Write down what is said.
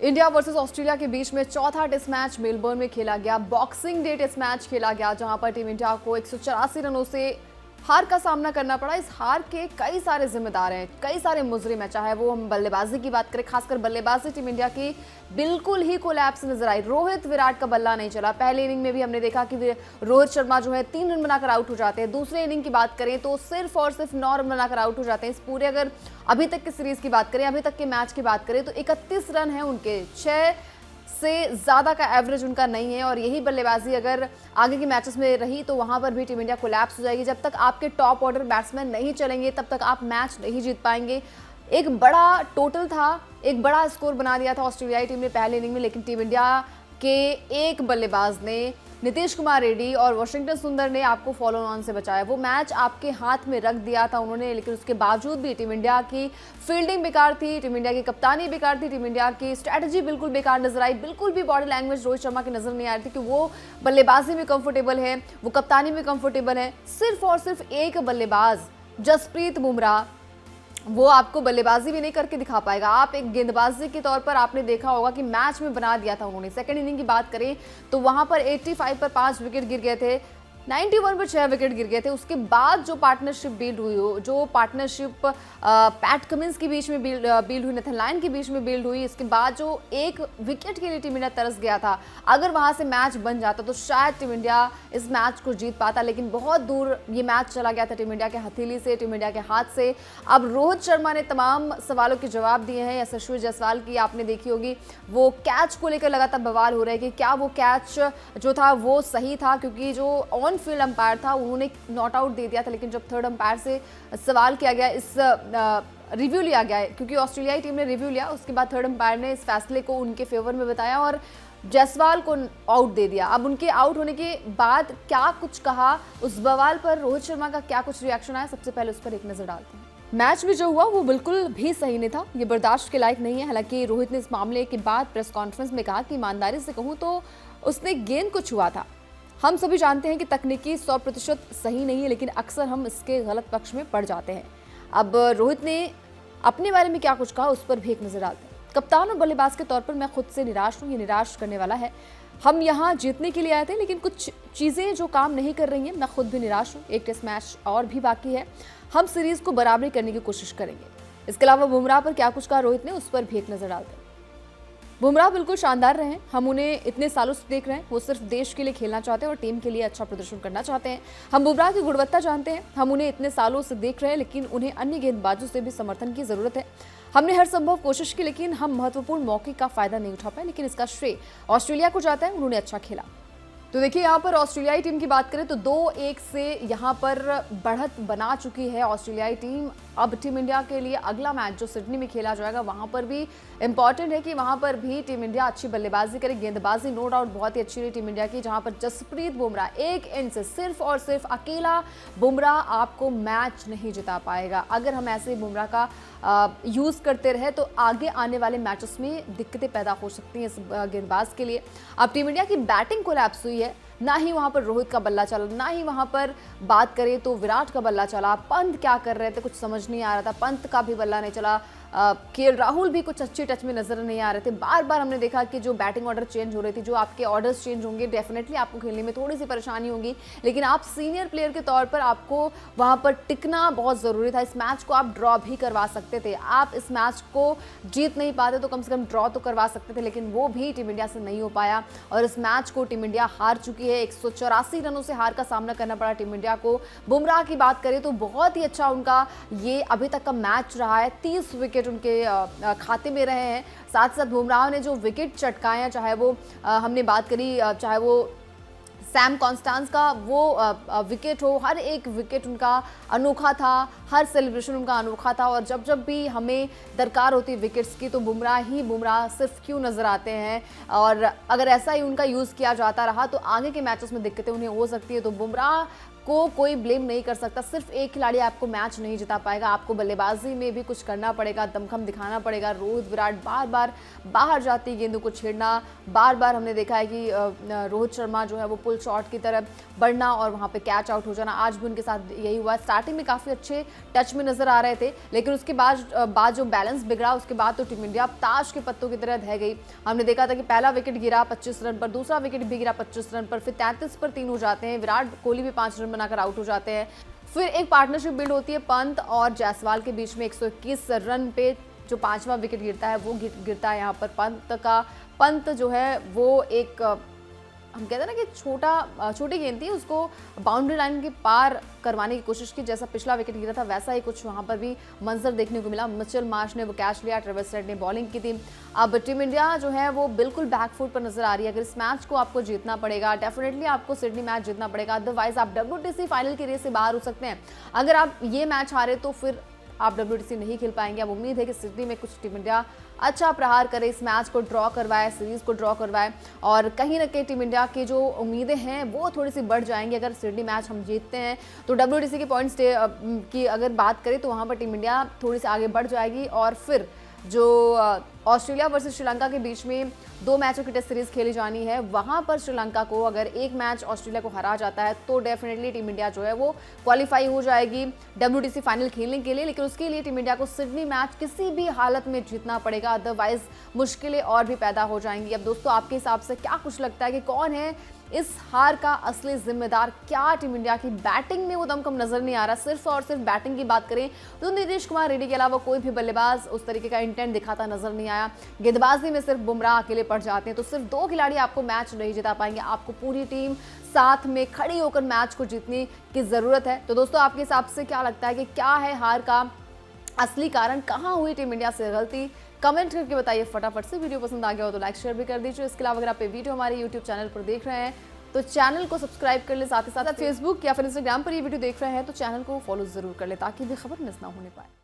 India versus Australia के बीच में चौथा टेस्ट मैच मेलबर्न में खेला गया। बॉक्सिंग डे टेस्ट मैच खेला गया जहां पर टीम इंडिया को 184 रनों से हार का सामना करना पड़ा। इस हार के कई सारे जिम्मेदार हैं, कई सारे मुजरिम हैं, चाहे वो हम बल्लेबाजी की बात करें। खासकर बल्लेबाजी टीम इंडिया की बिल्कुल ही कोलैप्स नजर आई। रोहित विराट का बल्ला नहीं चला। पहले इनिंग में भी हमने देखा कि रोहित शर्मा जो है 3 रन बनाकर आउट हो जाते हैं। दूसरे इनिंग की बात करें तो सिर्फ और सिर्फ 9 रन बनाकर आउट हो जाते हैं। इस पूरे अगर अभी तक की सीरीज की बात करें, अभी तक के मैच की बात करें तो 31 रन है उनके, 6 से ज़्यादा का एवरेज उनका नहीं है। और यही बल्लेबाजी अगर आगे के मैचेस में रही तो वहां पर भी टीम इंडिया कोलैप्स हो जाएगी। जब तक आपके टॉप ऑर्डर बैट्समैन नहीं चलेंगे तब तक आप मैच नहीं जीत पाएंगे। एक बड़ा टोटल था, एक बड़ा स्कोर बना दिया था ऑस्ट्रेलियाई टीम ने पहले इनिंग में, लेकिन टीम इंडिया के एक बल्लेबाज ने, नीतीश कुमार रेड्डी और वाशिंगटन सुंदर ने आपको फॉलो ऑन से बचाया। वो मैच आपके हाथ में रख दिया था उन्होंने, लेकिन उसके बावजूद भी टीम इंडिया की फील्डिंग बेकार थी, टीम इंडिया की कप्तानी बेकार थी, टीम इंडिया की स्ट्रैटेजी बिल्कुल बेकार नजर आई। बिल्कुल भी बॉडी लैंग्वेज रोहित शर्मा की नजर नहीं आ रही थी कि वो बल्लेबाजी में कंफर्टेबल है, वो कप्तानी में कंफर्टेबल है। सिर्फ और सिर्फ एक बल्लेबाज जसप्रीत बुमराह, वो आपको बल्लेबाजी भी नहीं करके दिखा पाएगा। आप एक गेंदबाजी के तौर पर आपने देखा होगा कि मैच में बना दिया था उन्होंने। सेकंड इनिंग की बात करें तो वहां पर 85 पर 5 विकेट गिर गए थे, 91 पर 6 विकेट गिर गए थे। उसके बाद जो पार्टनरशिप बिल्ड हुई हो, जो पार्टनरशिप पैट कमिंस के बीच में बिल्ड हुई, नेथन लायन के बीच में बिल्ड हुई, इसके बाद जो एक विकेट के लिए टीम इंडिया तरस गया था, अगर वहां से मैच बन जाता तो शायद टीम इंडिया इस मैच को जीत पाता। लेकिन बहुत दूर ये मैच चला गया था टीम इंडिया के हथेली से, टीम इंडिया के हाथ से। अब रोहित शर्मा ने तमाम सवालों के जवाब दिए हैं। यशस्वी जायसवाल की आपने देखी होगी, वो कैच को लेकर लगातार बवाल हो रहे हैं कि क्या वो कैच जो था वो सही था, क्योंकि जो ऑन फील्ड अंपायर था उन्होंने नॉट आउट दे दिया था। लेकिन जब थर्ड अंपायर से सवाल किया गया, इस रिव्यू लिया गया है, क्योंकि ऑस्ट्रेलियाई टीम ने रिव्यू लिया, उसके बाद थर्ड अंपायर ने इस फैसले को उनके फेवर में बताया और जायसवाल को आउट दे दिया। अब उनके आउट होने के बाद क्या कुछ कहा, उस बवाल पर रोहित शर्मा का क्या कुछ रिएक्शन आया, सबसे पहले उस पर एक नजर डालते हैं। मैच में जो हुआ वो बिल्कुल भी सही नहीं था, ये बर्दाश्त के लायक नहीं है। हालांकि रोहित ने इस मामले के बाद प्रेस कॉन्फ्रेंस में कहा कि ईमानदारी से कहूं तो उसने गेंद को छुआ था। हम सभी जानते हैं कि तकनीकी 100% सही नहीं है, लेकिन अक्सर हम इसके गलत पक्ष में पड़ जाते हैं। अब रोहित ने अपने बारे में क्या कुछ कहा उस पर भी एक नजर डालते हैं। कप्तान और बल्लेबाज के तौर पर मैं खुद से निराश हूँ, ये निराश करने वाला है। हम यहाँ जीतने के लिए आए थे, लेकिन कुछ चीज़ें जो काम नहीं कर रही हैं, मैं खुद भी निराश हूँ। एक टेस्ट मैच और भी बाकी है, हम सीरीज को बराबरी करने की कोशिश करेंगे। इसके अलावा बुमराह पर क्या कुछ कहा रोहित ने, उस पर भी एक नजर डालते हैं। बुमराह बिल्कुल शानदार रहे हैं, हम उन्हें इतने सालों से देख रहे हैं। वो सिर्फ देश के लिए खेलना चाहते हैं और टीम के लिए अच्छा प्रदर्शन करना चाहते हैं। हम बुमराह की गुणवत्ता जानते हैं, हम उन्हें इतने सालों से देख रहे हैं, लेकिन उन्हें अन्य गेंदबाजों से भी समर्थन की जरूरत है। हमने हर संभव कोशिश की, लेकिन हम महत्वपूर्ण मौके का फायदा नहीं उठा पाए। लेकिन इसका श्रेय ऑस्ट्रेलिया को जाता है, उन्होंने अच्छा खेला। तो देखिए यहाँ पर ऑस्ट्रेलियाई टीम की बात करें तो 2-1 से यहाँ पर बढ़त बना चुकी है ऑस्ट्रेलियाई टीम। अब टीम इंडिया के लिए अगला मैच जो सिडनी में खेला जाएगा, वहाँ पर भी इंपॉर्टेंट है कि वहाँ पर भी टीम इंडिया अच्छी बल्लेबाजी करे। गेंदबाजी नो डाउट बहुत ही अच्छी रही टीम इंडिया की, जहाँ पर जसप्रीत बुमराह एक एंड से सिर्फ और सिर्फ अकेला बुमराह आपको मैच नहीं जिता पाएगा। अगर हम ऐसे बुमराह का यूज़ करते रहे तो आगे आने वाले मैचेस में दिक्कतें पैदा हो सकती हैं इस गेंदबाज के लिए। अब टीम इंडिया की बैटिंग कोलैप्स हुई है, ना ही वहां पर रोहित का बल्ला चला, ना ही वहां पर बात करें तो विराट का बल्ला चला। पंत क्या कर रहे थे कुछ समझ नहीं आ रहा था, पंत का भी बल्ला नहीं चला। केएल राहुल भी कुछ अच्छे टच में नजर नहीं आ रहे थे। बार बार हमने देखा कि जो बैटिंग ऑर्डर चेंज हो रही थी, जो आपके ऑर्डर्स चेंज होंगे, डेफिनेटली आपको खेलने में थोड़ी सी परेशानी होगी, लेकिन आप सीनियर प्लेयर के तौर पर आपको वहां पर टिकना बहुत ज़रूरी था। इस मैच को आप ड्रॉ भी करवा सकते थे, आप इस मैच को जीत नहीं पाते तो कम से कम ड्रॉ तो करवा सकते थे, लेकिन वो भी टीम इंडिया से नहीं हो पाया और इस मैच को टीम इंडिया हार चुकी है। 184 रनों से हार का सामना करना पड़ा टीम इंडिया को। बुमराह की बात करें तो बहुत ही अच्छा उनका ये अभी तक का मैच रहा है, 30 विकेट उनके खाते में रहे हैं। साथ साथ बुमराह ने जो विकेट चटकाए हैं, चाहे वो हमने बात करी, चाहे वो सैम कॉन्स्टेंस का वो विकेट हो, हर एक विकेट उनका अनोखा था, हर सेलिब्रेशन उनका अनोखा था। और जब जब भी हमें दरकार होती है विकेट्स की तो बुमराह सिर्फ क्यों नज़र आते हैं। और अगर ऐसा ही उनका यूज़ किया जाता रहा तो आगे के मैचेस में दिक्कतें उन्हें हो सकती है। तो बुमराह को कोई ब्लेम नहीं कर सकता। सिर्फ एक खिलाड़ी आपको मैच नहीं जिता पाएगा, आपको बल्लेबाजी में भी कुछ करना पड़ेगा, दमखम दिखाना पड़ेगा। रोहित विराट बार बार बाहर जाती गेंदों को छेड़ना, बार बार हमने देखा है कि रोहित शर्मा जो है वो पुल शॉट की तरफ बढ़ना और वहाँ पे कैच आउट हो जाना। आज भी उनके साथ यही हुआ। स्टार्टिंग में काफ़ी अच्छे टच में नजर आ रहे थे, लेकिन उसके बाद जो बैलेंस बिगड़ा उसके बाद तो टीम इंडिया ताश के पत्तों की तरह ढह गई। हमने देखा था कि पहला विकेट गिरा 25 रन पर, दूसरा विकेट भी गिरा 25 रन पर, फिर 33 पर 3 हो जाते हैं। विराट कोहली भी 5 रन बनाकर आउट हो जाते हैं। फिर एक पार्टनरशिप बिल्ड होती है पंत और जायसवाल के बीच में। 121 रन पे जो 5वां विकेट गिरता है वो गिरता है यहाँ पर पंत जो है वो एक हम कहते हैं ना कि छोटी गेंद थी, उसको बाउंड्री लाइन के पार करवाने की कोशिश की। जैसा पिछला विकेट गिरा था वैसा ही कुछ वहां पर भी मंजर देखने को मिला। मिचेल मार्श ने वो कैच लिया, ट्रेविस हेड ने बॉलिंग की थी। अब टीम इंडिया जो है वो बिल्कुल बैकफुट पर नजर आ रही है। अगर इस मैच को आपको जीतना पड़ेगा, डेफिनेटली आपको सिडनी मैच जीतना पड़ेगा, अदरवाइज आप WTC फाइनल की रेस से बाहर हो सकते हैं। अगर आप ये मैच हारे तो फिर आप WTC नहीं खेल पाएंगे। अब उम्मीद है कि सिडनी में कुछ टीम इंडिया अच्छा प्रहार करे, इस मैच को ड्रॉ करवाए, सीरीज को ड्रॉ करवाए और कहीं ना कहीं टीम इंडिया की जो उम्मीदें हैं वो थोड़ी सी बढ़ जाएंगी। अगर सिडनी मैच हम जीतते हैं तो WTC के पॉइंट्स की अगर बात करें तो वहाँ पर टीम इंडिया थोड़ी सी आगे बढ़ जाएगी और फिर जो ऑस्ट्रेलिया वर्सेस श्रीलंका के बीच में 2 मैचों की टेस्ट सीरीज खेली जानी है, वहां पर श्रीलंका को अगर एक मैच ऑस्ट्रेलिया को हरा जाता है तो डेफिनेटली टीम इंडिया जो है वो क्वालिफाई हो जाएगी WTC फाइनल खेलने के लिए। लेकिन उसके लिए टीम इंडिया को सिडनी मैच किसी भी हालत में जीतना पड़ेगा, अदरवाइज मुश्किलें और भी पैदा हो जाएंगी। अब दोस्तों आपके हिसाब से क्या कुछ लगता है कि कौन है इस हार का असली जिम्मेदार? क्या टीम इंडिया की बैटिंग में वो दमखम नजर नहीं आ रहा? सिर्फ और सिर्फ बैटिंग की बात करें तो नीतीश कुमार रेड्डी के अलावा कोई भी बल्लेबाज उस तरीके का इंटेंट दिखाता नजर नहीं आया। गेंदबाजी में सिर्फ बुमराह अकेले पड़ जाते हैं, तो सिर्फ 2 खिलाड़ी आपको मैच नहीं जिता पाएंगे। आपको पूरी टीम साथ में खड़ी होकर मैच को जीतने की जरूरत है। तो दोस्तों आपके हिसाब से क्या लगता है कि क्या है हार का असली कारण? कहाँ हुई टीम इंडिया से गलती? कमेंट करके बताइए फटाफट से। वीडियो पसंद आ गया हो तो लाइक शेयर भी कर दीजिए। इसके अलावा अगर आप ये वीडियो हमारे यूट्यूब चैनल पर देख रहे हैं तो चैनल को सब्सक्राइब कर ले, साथ ही साथ फेसबुक या फिर इंस्टाग्राम पर ये वीडियो देख रहे हैं तो चैनल को फॉलो जरूर कर ले ताकि भी खबर मिस ना होने पाए।